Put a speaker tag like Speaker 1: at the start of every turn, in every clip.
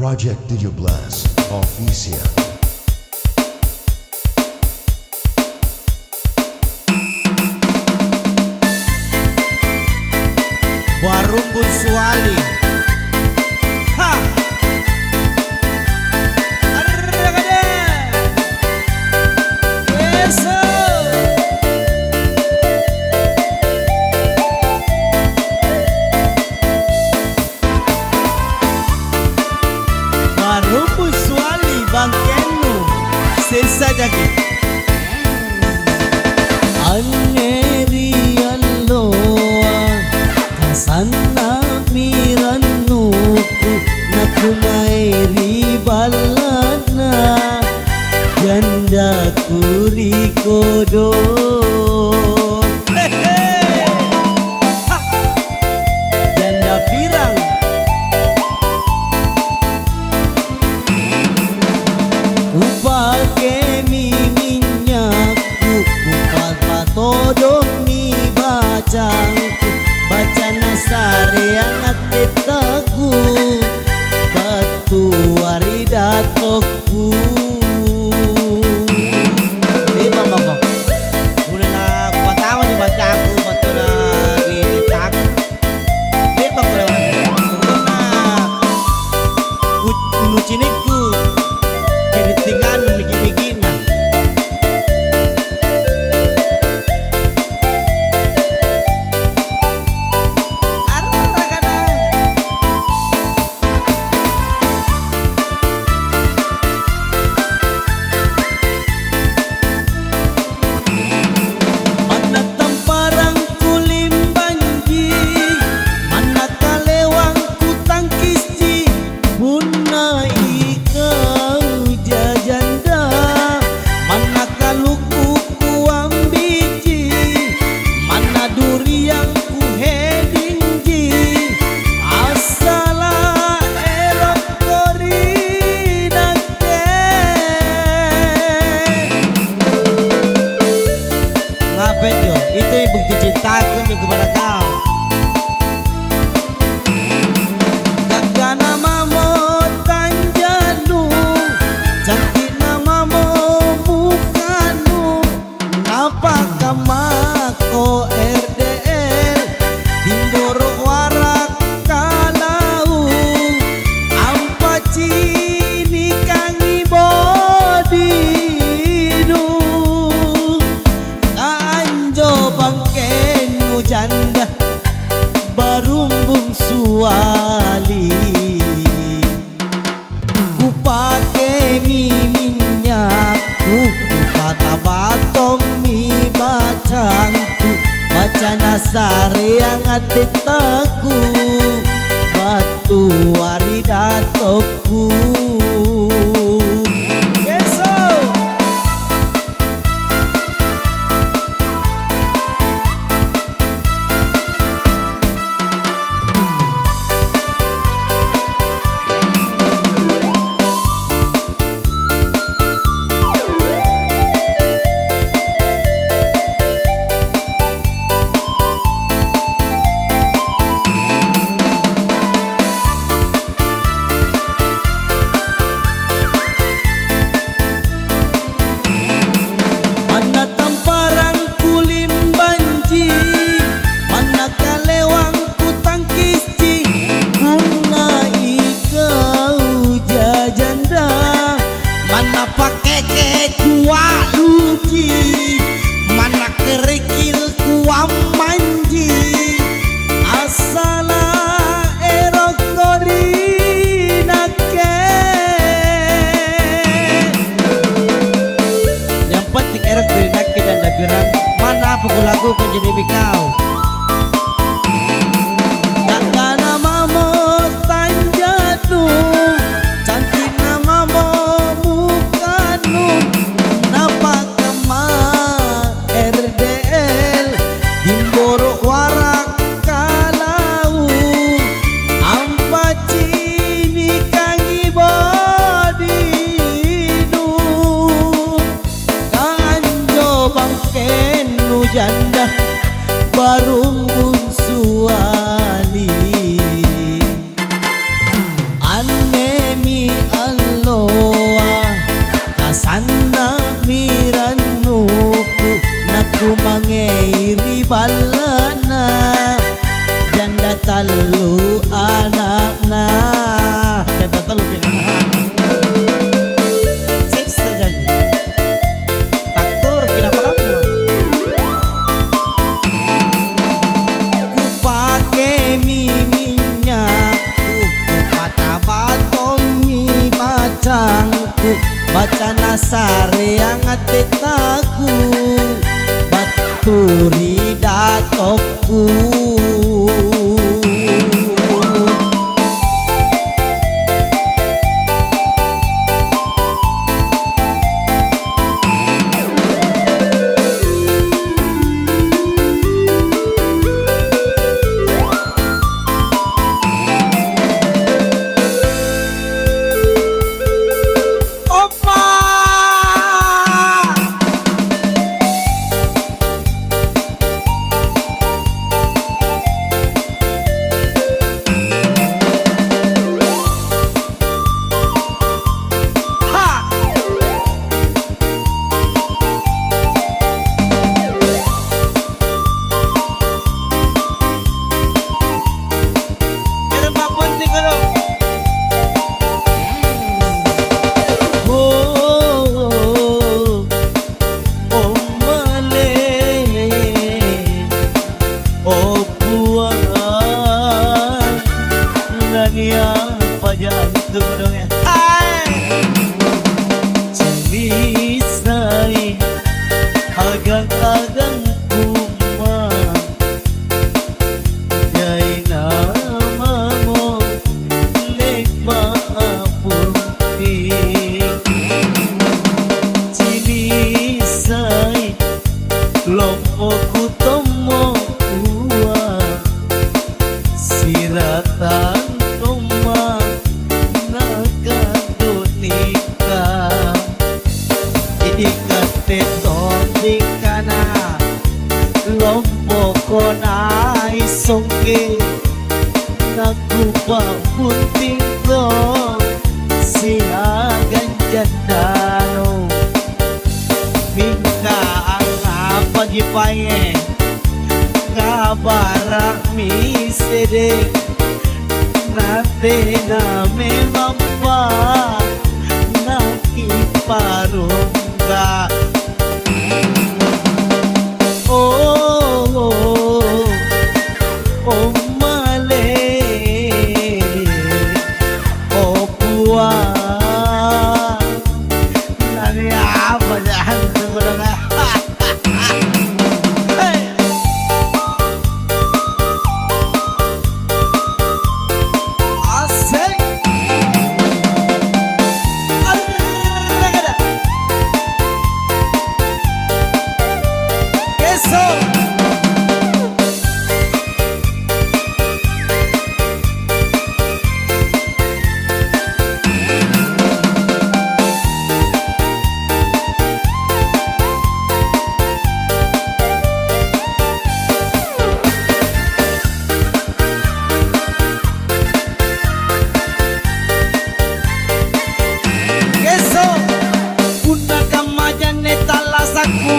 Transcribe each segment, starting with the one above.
Speaker 1: Project 17 Official.
Speaker 2: Warung Bunsuali. Ha. Arragada. Eso. Warung Bunsuali Bang Kenu. Sesa jagi.
Speaker 3: Anneri alloa kasanna mirannuku nakunairi balana janda kuri kodo janda pirang upake minyaku upat patodong mi bacangku baca nasare yang atitaku batu waridatoku
Speaker 2: Lima mama. Una na patawa ni baca aku batu na ditak. Lima ko lang. Una nuciniku. Jadi tinggal migi-migi na.
Speaker 3: mana tamparang kulim banji mana kalewang ku tangkis ji buna ikau jajanda mana kaluku ku ambiji mana durian ku heding ji asala erok korinake
Speaker 2: Ngapet yo, itu yang bukti cintaku nih kepada kau.
Speaker 3: Gagah namamu tanjanu, cantik namamu mukanu, napa kamako RDL, dindoro warak kalau, ampa cini kangi bodinu, anjo bangkenu janda barumbung suali ku pake miminyaku ku kata batong mi bacangku baca nasare yang atitaku batu waridatoku Yeso mana tamparang kulim banji mana kalewang ku tangkis ji bunga ikau jajanda mana pake kecua luci mana kerikil kuam manji asala erok korinake
Speaker 2: Yang penting erok dari nakit dan dabiran. Mana lagu menjadi mikau.
Speaker 3: Gagah namamu tanjanu, cantik namamu mukanu, napa kama RDL, dimboro warak kalau, ampa cini kangi bodinu, kanjo bangkenu janda cangku baca nasare yang atetaku baturi datokku. Agang-agang kumang Jai namamu Lek maapunting Cinisay Lompoku tomo uwa Siratan toma Nakadunika Ikate tondikana Lompoko na isongke Nakupa punting ko Siagan jandano Minka ang pagipaye Kabarak mi sedek Nate na memampa Nakiparungga Oh male Oh buah Nari apa jahan sebenarnya Asik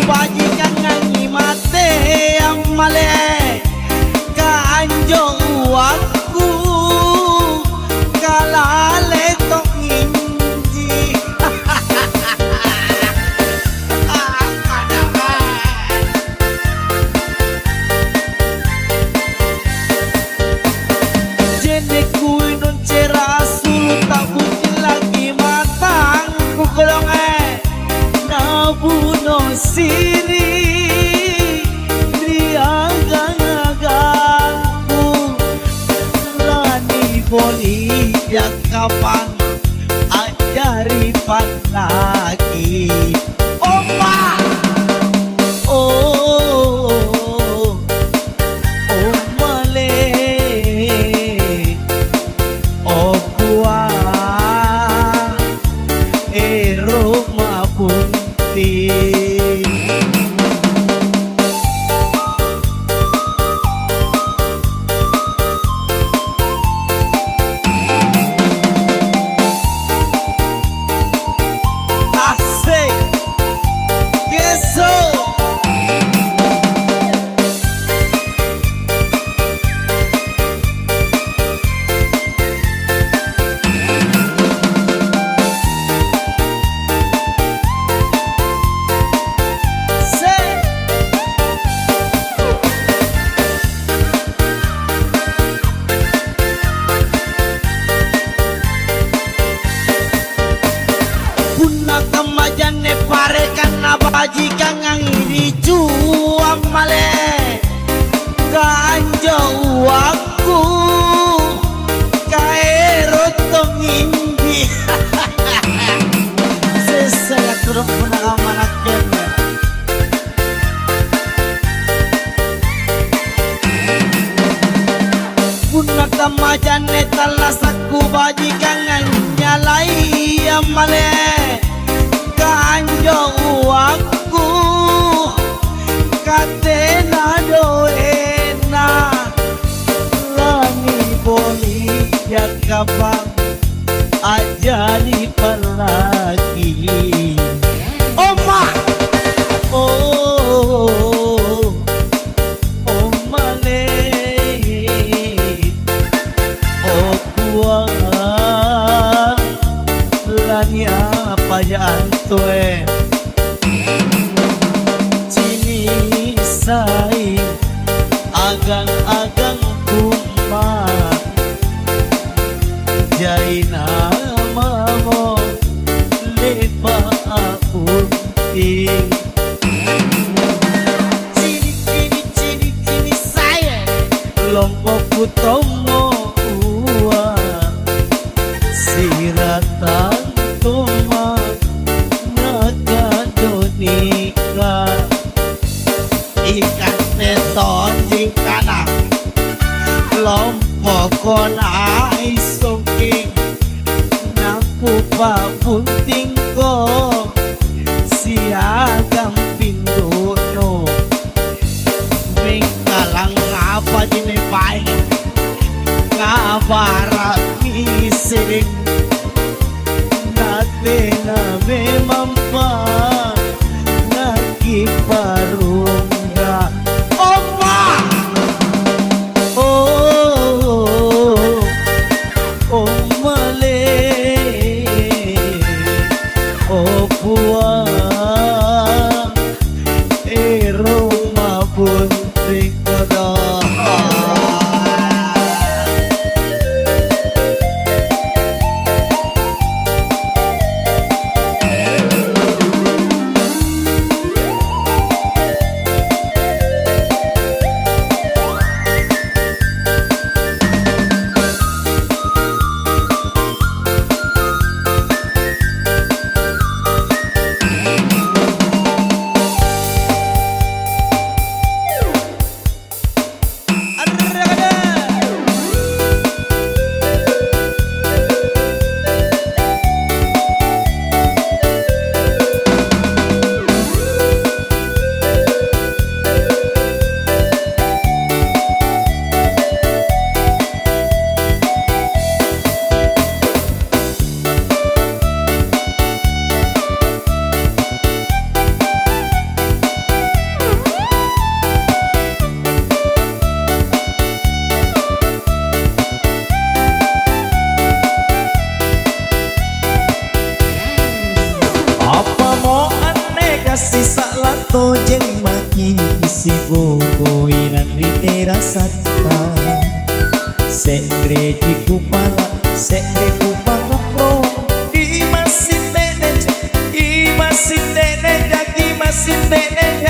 Speaker 3: bajikan nganyi mate yang male kaanjong uangku kalale tok nginji jene kui non cerasul tak bucin lagi matang kukulong nabuno siri Riagang-agangku Lani boli yang kapan Ajari lagi Opa Oh male Oh buah Roma punting bajikan ngiri juang male ganja uangku kae rotong indi sesaya kurang pernah manakan punna kamajane talasaku bajikan nyalai amale kanjo uangku katena doena lani boli ya kapang ajali pelagi oma oh omale oh kuang lani apa ya antue cini sai agang-agang kuma jaina mamo lepa apunting cini saya lombok putomo ua siratang toma nagadonika ikan teton jingkana lompok kona isoking napu papunting ko siagang pindono mingkalang ngapa dinipay ngabara mising nate na memampa nakiparungga opa oh male oh puang ero mabunting kada sisa lato jeng maki isi bobo inan ritera sata sengre di kupala sengre kupala pro di masih tenej dagi masih tenej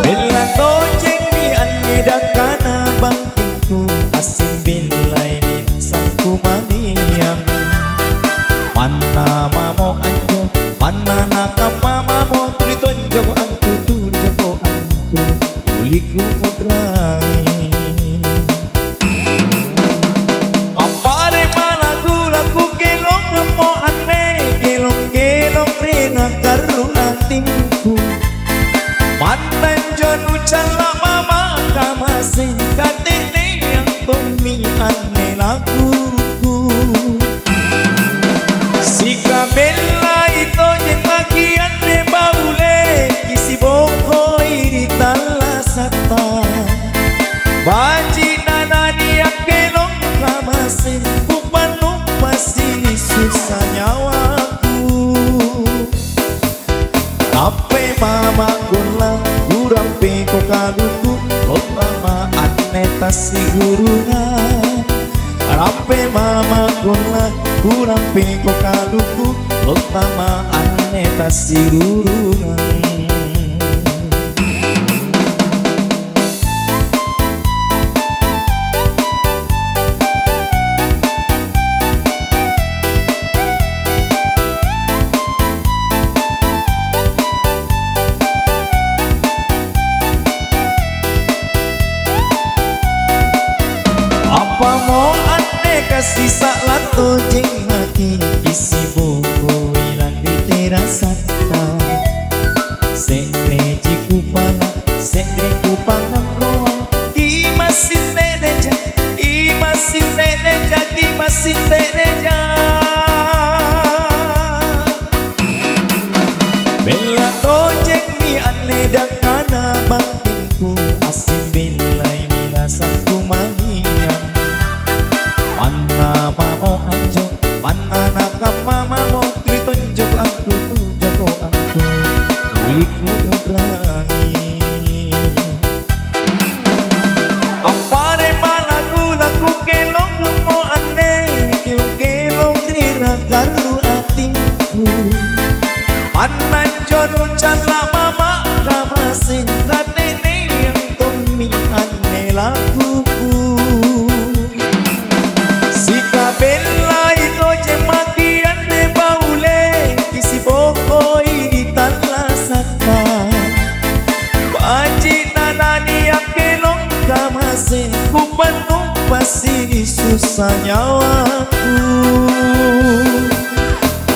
Speaker 3: bila to jeng di anidakana bangkinku asin bilai di sangku maniang mana mamo anjo mana nakama mo tuliton jago antu uliku mudrai apare malaku laku kelong mo ane kelong rena karu atingku pandan jonu cala mama kama singkatene yang tumi ane lakuku sika bella ito yang bagian de baule kisi boko iri talasata baji nanani akelong kamasin kupanu masih susah nyawaku ape mama gula kurang peko kaduku mama aneta siguruna ape mama gula kurang peko kaduku mama aneta ane tasirurungan. Apa mau ane kasih salato jeng mati isi boko ilang di terasata sekre jiku pala sekre kupang roa imasin neneja imasin neneja imasin neneja bela tojeng mi ane dakana bangku asin belai nirasa kumangian mana mau anjo mana nakama mau ditunjuk aku jago aku ikut berani apa re malaku laku kelong mau aneh kelong kira garu hatiku mana jodoh cala mama kama singkat nenek yang tumi aneh lakuku bella ito jemakian de baule kisi boko ini talasaka baji nanani akelong kamase kupanung pasi susah nyawaku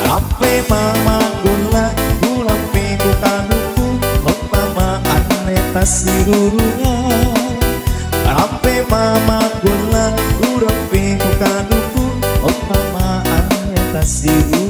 Speaker 3: ape mama gula gula pe bukanuku mama ane tasirurungan ape mama gula gula pe bukanuku mama ane tasirurungan.